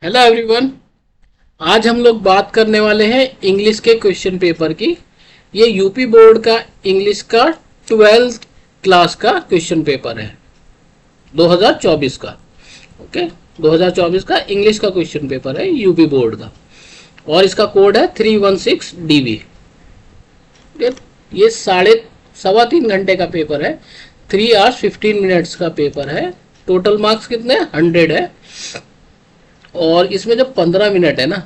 Hello everyone. आज हम लोग बात करने वाले हैं इंग्लिश के क्वेश्चन पेपर की। ये यूपी बोर्ड का इंग्लिश का 12th क्लास का क्वेश्चन पेपर है 2024 का। ओके, 2024 का इंग्लिश का क्वेश्चन पेपर है यूपी बोर्ड का और इसका कोड है 316 DB। ये साढ़े सवा 3 घंटे का पेपर है। 3 hours 15 minutes का पेपर है। टोटल मार्क्स कितने 100 है और इसमें जो 15 मिनट है ना,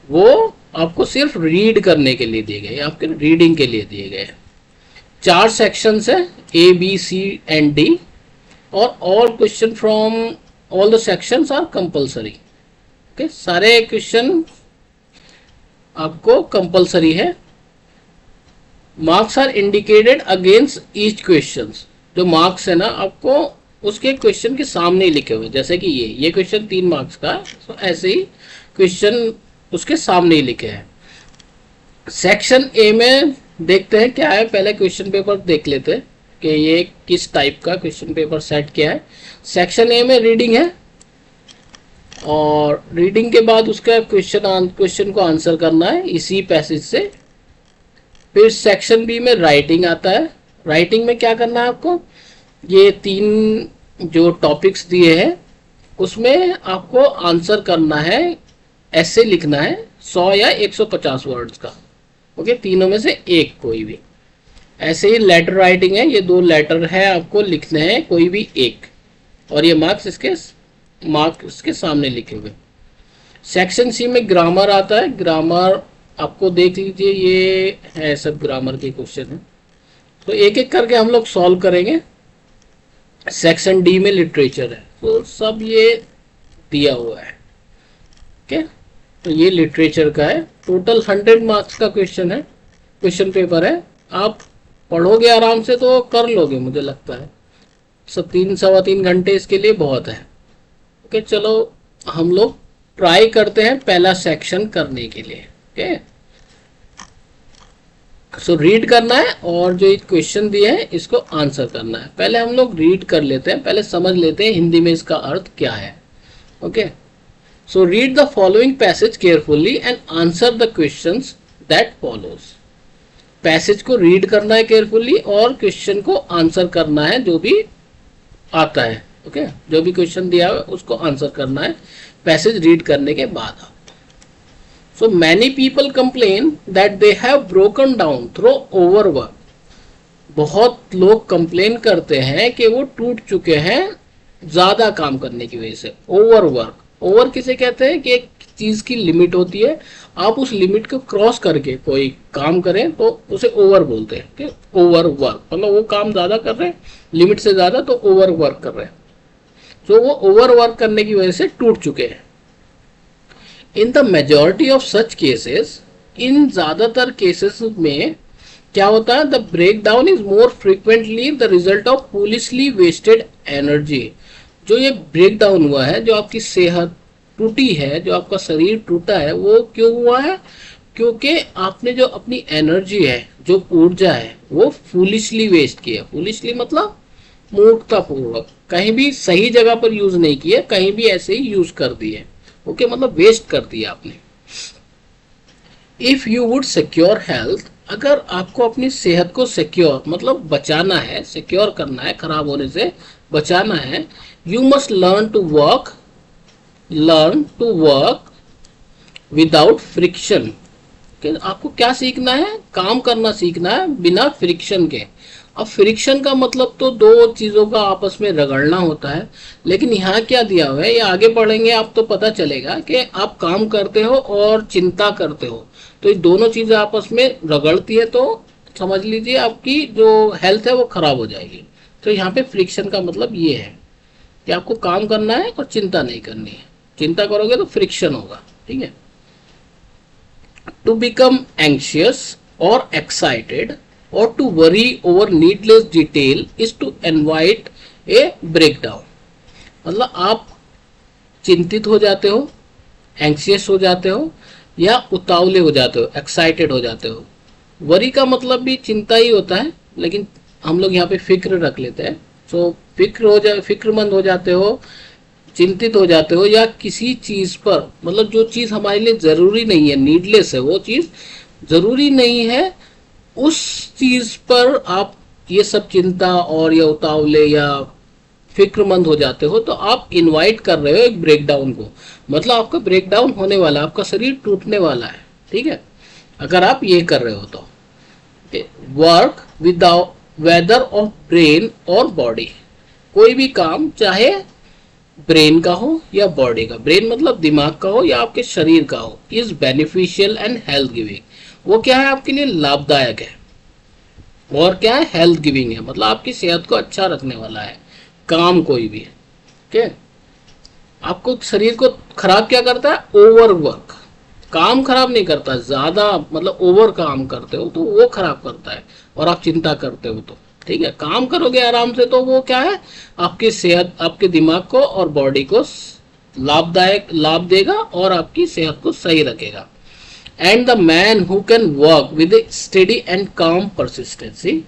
वो आपको सिर्फ रीड करने के लिए दिए गए, आपके रीडिंग के लिए दिए गए। 4 सेक्शंस है, A B C and D, और all question from all the sections are compulsory. Okay, सारे क्वेश्चन आपको कंपलसरी है। Marks are indicated against each question. जो मार्क्स है ना, आपको उसके क्वेश्चन के सामने ही लिखे हुए, जैसे कि ये क्वेश्चन 3 मार्क्स का है, तो ऐसे ही क्वेश्चन उसके सामने ही लिखे हैं। सेक्शन ए में देखते हैं क्या है। पहले क्वेश्चन पेपर देख लेते हैं कि ये किस टाइप का क्वेश्चन पेपर सेट किया है। सेक्शन ए में रीडिंग है और रीडिंग के बाद उसका क्वेश्चन को आंसर करना है इसी पैसेज से। फिर सेक्शन बी में राइटिंग आता है। राइटिंग में क्या करना है आपको, ये 3 जो टॉपिक्स दिए हैं उसमें आपको आंसर करना है, ऐसे लिखना है 100 या 150 वर्ड्स का। ओके, तीनों में से एक कोई भी। ऐसे ही लेटर राइटिंग है, ये 2 लेटर है, आपको लिखने हैं कोई भी एक, और ये मार्क्स इसके सामने लिखे हुए। सेक्शन सी में ग्रामर आता है। ग्रामर आपको देख लीजिए, ये है सब ग्रामर के क्वेश्चन है, तो एक एक करके हम लोग सॉल्व करेंगे। सेक्शन डी में लिटरेचर है, तो सब ये दिया हुआ है। ओके, तो ये लिटरेचर का है। टोटल 100 मार्क्स का क्वेश्चन है, क्वेश्चन पेपर है। आप पढ़ोगे आराम से तो कर लोगे, मुझे लगता है। सब 3 सवा 3 घंटे इसके लिए बहुत है। ओके, चलो हम लोग ट्राई करते हैं पहला सेक्शन करने के लिए। ओके, सो रीड करना है और जो क्वेश्चन दिए हैं इसको आंसर करना है। पहले हम लोग रीड कर लेते हैं, पहले समझ लेते हैं हिंदी में इसका अर्थ क्या है। Okay, so read the following passage carefully and answer the questions that follows. Passage को रीड करना है केयरफुली और क्वेश्चन को आंसर करना है जो भी आता है। ओके, जो भी क्वेश्चन दिया है उसको आंसर करना है पैसेज रीड करने के बाद। So many people complain that they have broken down through overwork. बहुत लोग कंप्लेन करते हैं कि वो टूट चुके हैं ज़्यादा काम करने की वजह से। ओवरवर्क, ओवर किसे कहते हैं कि एक चीज़ की लिमिट होती है, आप उस लिमिट को क्रॉस करके कोई काम करें तो उसे ओवर बोलते हैं कि ओवरवर्क, मतलब वो काम ज़्यादा कर रहे हैं, लिमिट से ज़्यादा, तो ओवरवर्क कर रहे हैं। तो वो ओवरवर्क करने की वजह से टूट चुके हैं। In the majority of such cases, इन ज़्यादातर केसेस में क्या होता है, the break down is more frequently the result of foolishly wasted energy. जो ये ब्रेक डाउन हुआ है, जो आपकी सेहत टूटी है, जो आपका शरीर टूटा है, वो क्यों हुआ है? क्योंकि आपने जो अपनी एनर्जी है, जो ऊर्जा है, वो फूलिशली वेस्ट की है। फूलिशली मतलब मूर्खतापूर्वक, कहीं भी सही जगह पर यूज नहीं किया, कहीं भी ऐसे ही यूज कर दिए। ओके, मतलब वेस्ट कर दिया आपने। If you would secure health, अगर आपको अपनी सेहत को सिक्योर मतलब बचाना है, सिक्योर करना है, खराब होने से बचाना है, you must learn to work without friction. आपको क्या सीखना है? काम करना सीखना है बिना फ्रिक्शन के। अब फ्रिक्शन का मतलब तो 2 चीज़ों का आपस में रगड़ना होता है, लेकिन यहाँ क्या दिया हुआ है, ये आगे पढ़ेंगे आप तो पता चलेगा कि आप काम करते हो और चिंता करते हो, तो ये दोनों चीज़ें आपस में रगड़ती है, तो समझ लीजिए आपकी जो हेल्थ है वो खराब हो जाएगी। तो यहाँ पे फ्रिक्शन का मतलब ये है कि आपको काम करना है और चिंता नहीं करनी है। चिंता करोगे तो फ्रिक्शन होगा। ठीक है, टू बिकम एंक्शियस और excited or to worry over needless detail is to invite a breakdown। मतलब आप चिंतित हो जाते हो, एंक्सियस हो जाते हो, या उतावले हो जाते हो, एक्साइटेड हो जाते हो। वरी का मतलब भी चिंता ही होता है, लेकिन हम लोग यहाँ पे फिक्र रख लेते हैं। सो फिक्रमंद हो जाते हो, चिंतित हो जाते हो या किसी चीज पर, मतलब जो चीज हमारे लिए जरूरी नहीं है, नीडलेस है, वो चीज जरूरी नहीं है, उस चीज पर आप ये सब चिंता और या उतावले या फिक्रमंद हो जाते हो, तो आप इनवाइट कर रहे हो एक ब्रेकडाउन को। मतलब आपका ब्रेकडाउन होने वाला है, आपका शरीर टूटने वाला है, ठीक है, अगर आप ये कर रहे हो तो। Work without weather of brain और बॉडी, कोई भी काम चाहे ब्रेन का हो या बॉडी का, ब्रेन मतलब दिमाग का हो या आपके शरीर का हो, is beneficial and health giving, वो क्या है आपके लिए लाभदायक है और क्या है हेल्थ गिविंग है, मतलब आपकी सेहत को अच्छा रखने वाला है काम कोई भी है। ठीक है, आपको शरीर को खराब क्या करता है, ओवर वर्क, काम खराब नहीं करता, ज्यादा मतलब ओवर काम करते हो तो वो खराब करता है, और आप चिंता करते हो तो ठीक है, काम करोगे आराम से तो वो क्या है आपकी सेहत, आपके दिमाग को और बॉडी को लाभदायक लाभ देगा और आपकी सेहत को सही रखेगा। And the man who can work with study and काम परसिस्टेंसी,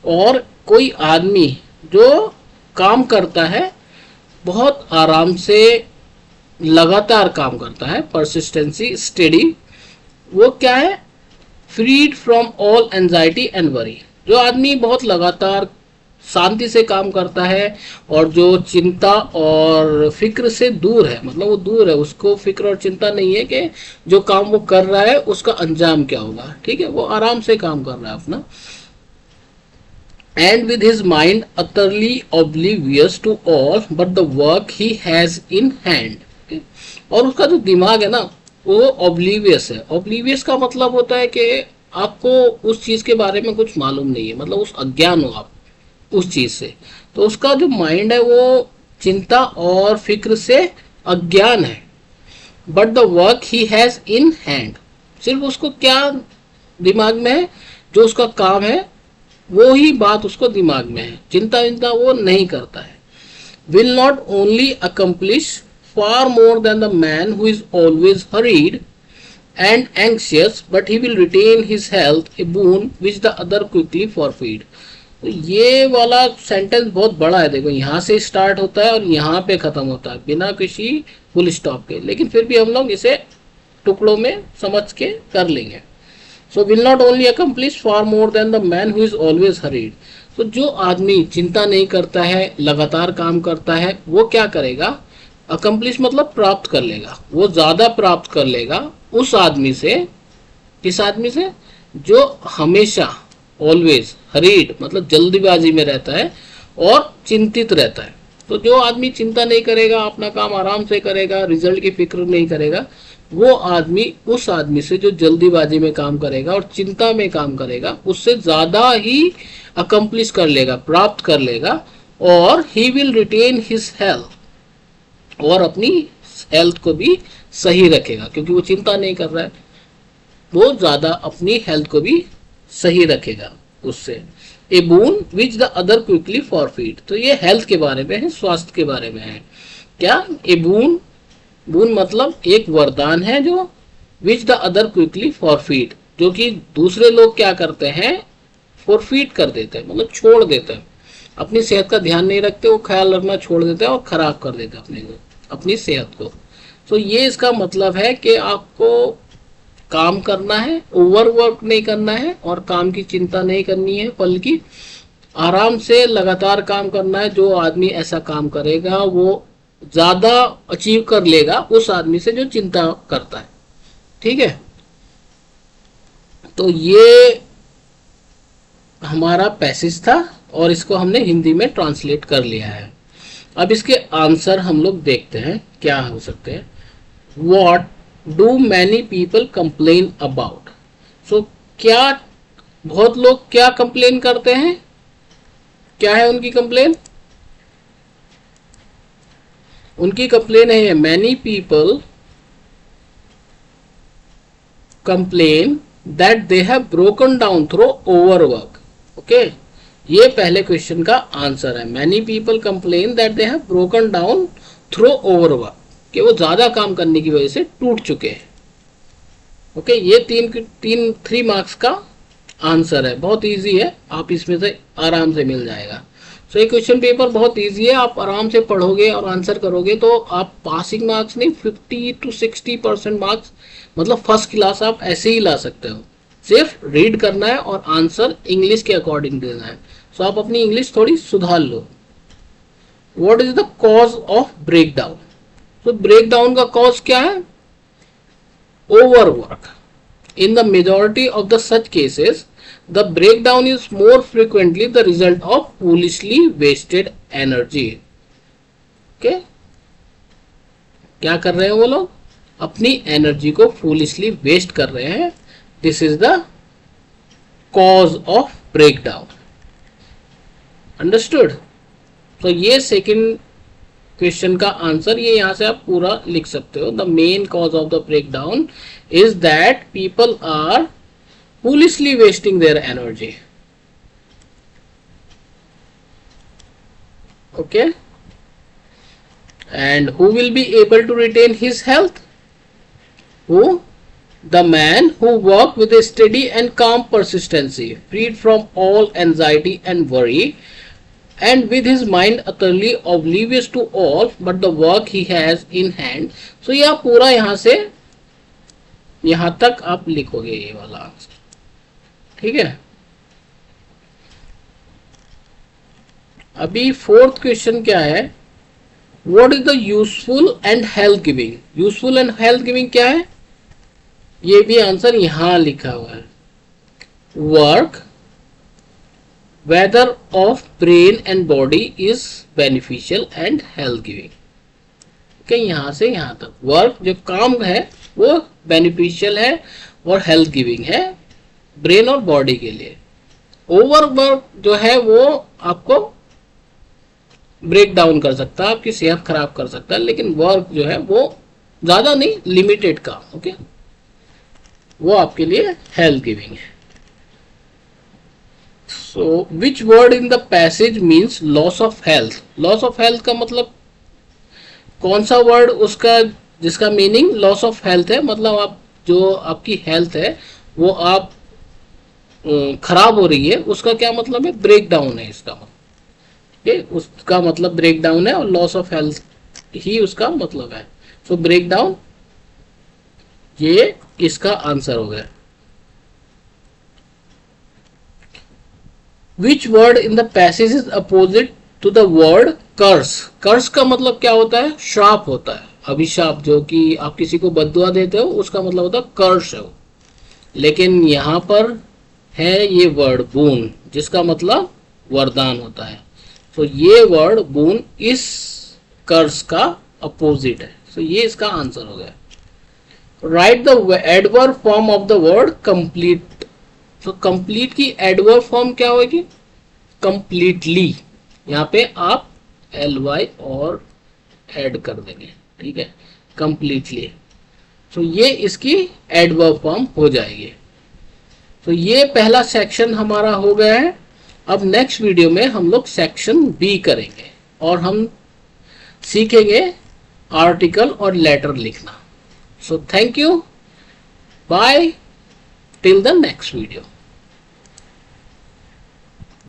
और कोई आदमी जो काम करता है बहुत आराम से, लगातार काम करता है, परसिस्टेंसी स्टडी, वो क्या है, freed from all anxiety and worry, जो आदमी बहुत लगातार शांति से काम करता है और जो चिंता और फिक्र से दूर है, मतलब वो दूर है, उसको फिक्र और चिंता नहीं है कि जो काम वो कर रहा है उसका अंजाम क्या होगा, ठीक है, वो आराम से काम कर रहा है अपना। and with his mind utterly oblivious to all but the work he has in hand। okay? और उसका जो दिमाग है ना वो oblivious है। oblivious का मतलब होता है कि आपको उस चीज के बारे में कुछ मालूम नहीं है, मतलब उस अज्ञान हो आप उस चीज से, तो उसका जो माइंड है वो चिंता और फिक्र से अज्ञान है। But the work he has in hand, सिर्फ उसको क्या दिमाग में है, जो उसका काम है वो ही बात उसको दिमाग में है, चिंता विंता वो नहीं करता है। Will not only accomplish far more than the man who is always hurried and anxious but he will retain his health a boon which the other quickly forfeit. तो ये वाला सेंटेंस बहुत बड़ा है, देखो यहाँ से स्टार्ट होता है और यहाँ पे खत्म होता है बिना किसी फुल स्टॉप के, लेकिन फिर भी हम लोग इसे टुकड़ों में समझ के कर लेंगे। So will not only accomplish far more than the man who is always hurried। तो जो आदमी चिंता नहीं करता है, लगातार काम करता है, वो क्या करेगा, accomplish मतलब प्राप्त कर लेगा, वो ज्यादा प्राप्त कर लेगा उस आदमी से, किस आदमी से, जो हमेशा ऑलवेज हरीड मतलब जल्दीबाजी में रहता है और चिंतित रहता है। तो जो आदमी चिंता नहीं करेगा, अपना काम आराम से करेगा, रिजल्ट की फिक्र नहीं करेगा, वो आदमी उस आदमी से जो जल्दीबाजी में काम करेगा और चिंता में काम करेगा उससे ज्यादा ही अकम्प्लिश कर लेगा, प्राप्त कर लेगा, और he will retain his health, और अपनी हेल्थ को भी सही रखेगा, क्योंकि वो चिंता नहीं कर रहा है, वो ज्यादा अपनी हेल्थ को भी सही रखेगा उससे। ए boon which the other quickly forfeit, तो ये हेल्थ के बारे में है, स्वास्थ्य के बारे में है। क्या ए बून, बून मतलब एक वरदान है जो विच द अदर क्विकली फॉरफीड, जो कि दूसरे लोग क्या करते हैं, फॉरफीड कर देते हैं, मतलब छोड़ देते हैं, अपनी सेहत का ध्यान नहीं रखते, वो ख्याल रखना छोड़ देते हैं और खराब कर देते हैं अपने को, अपनी सेहत को। तो ये इसका मतलब है कि आपको काम करना है, ओवर वर्क नहीं करना है और काम की चिंता नहीं करनी है, बल्कि आराम से लगातार काम करना है। जो आदमी ऐसा काम करेगा वो ज्यादा अचीव कर लेगा उस आदमी से जो चिंता करता है। ठीक है, तो ये हमारा पैसेज था और इसको हमने हिंदी में ट्रांसलेट कर लिया है। अब इसके आंसर हम लोग देखते हैं क्या हो सकते हैं। What do many people complain about, so क्या बहुत लोग क्या कंप्लेन करते हैं, क्या है उनकी कंप्लेन, उनकी कंप्लेन है many people complain that they have broken down through overwork. Okay, ये पहले क्वेश्चन का आंसर है, many people complain that they have broken down through overwork, कि वो ज्यादा काम करने की वजह से टूट चुके हैं। ओके, ये 3 मार्क्स का आंसर है, बहुत इजी है, आप इसमें से आराम से मिल जाएगा। सो ये क्वेश्चन पेपर बहुत इजी है, आप आराम से पढ़ोगे और आंसर करोगे तो आप पासिंग मार्क्स नहीं 50 to 60% मार्क्स, मतलब फर्स्ट क्लास आप ऐसे ही ला सकते हो। सिर्फ रीड करना है और आंसर इंग्लिश के अकॉर्डिंग देना है। सो आप अपनी इंग्लिश थोड़ी सुधार लो। What is the cause of break down? तो ब्रेक डाउन का कॉज क्या है? Overwork. In the majority of the such cases, the breakdown is more frequently the result of foolishly wasted energy. Okay? क्या कर रहे हैं वो लोग? अपनी एनर्जी को फूलिशली वेस्ट कर रहे हैं। This is the cause of breakdown. Understood? तो ये सेकेंड क्वेश्चन का आंसर ये यहां से आप पूरा लिख सकते हो। The main cause of the breakdown is that people are foolishly wasting their energy. Okay, and who will be able to retain his health? Who? The man who work with a steady and calm persistency, freed from all anxiety and worry, and with his mind utterly oblivious to all but the work he has in hand. So यह पूरा यहां से यहां तक आप लिखोगे ये वाला आंसर, ठीक है। अभी फोर्थ क्वेश्चन क्या है? What is the useful and health giving? Useful and health giving क्या है? ये भी आंसर यहां लिखा हुआ है। Work whether of brain and body is beneficial and health giving। okay, यहां से यहां तक वर्क जो काम है वो बेनिफिशियल है और हेल्थ गिविंग है ब्रेन और बॉडी के लिए। ओवर वर्क जो है वो आपको ब्रेक डाउन कर सकता है, आपकी सेहत खराब कर सकता है, लेकिन वर्क जो है वो ज्यादा नहीं, लिमिटेड काम, ओके, वो आपके लिए हेल्थ गिविंग है। So, which word in the passage means loss of health? Loss of health का मतलब कौन सा वर्ड उसका जिसका मीनिंग लॉस ऑफ हेल्थ है? मतलब आप जो आपकी हेल्थ है वो आप खराब हो रही है, उसका क्या मतलब है? ब्रेक डाउन है इसका मतलब, उसका मतलब ब्रेक डाउन है और लॉस ऑफ हेल्थ ही उसका मतलब है। सो ब्रेक डाउन ये इसका आंसर हो गया। Which word in the passage is opposite to the word curse? कर्स का मतलब क्या होता है? श्राप होता है, अभिशाप, जो कि आप किसी को बद्दुआ देते हो उसका मतलब होता है कर्स है वो। लेकिन यहाँ पर है ये वर्ड बून, जिसका मतलब वरदान होता है। तो ये वर्ड बून इस कर्स का अपोजिट है। तो ये इसका आंसर हो गया। Right the adverb form of the word complete. तो कंप्लीट की एडवर्ब फॉर्म क्या होगी? कंप्लीटली। यहाँ पे आप ly और ऐड कर देंगे, ठीक है, कंप्लीटली। तो ये इसकी एडवर्ब फॉर्म हो जाएगी। तो ये पहला सेक्शन हमारा हो गया है। अब नेक्स्ट वीडियो में हम लोग सेक्शन बी करेंगे और हम सीखेंगे आर्टिकल और लेटर लिखना। So thank you, bye, till the next video.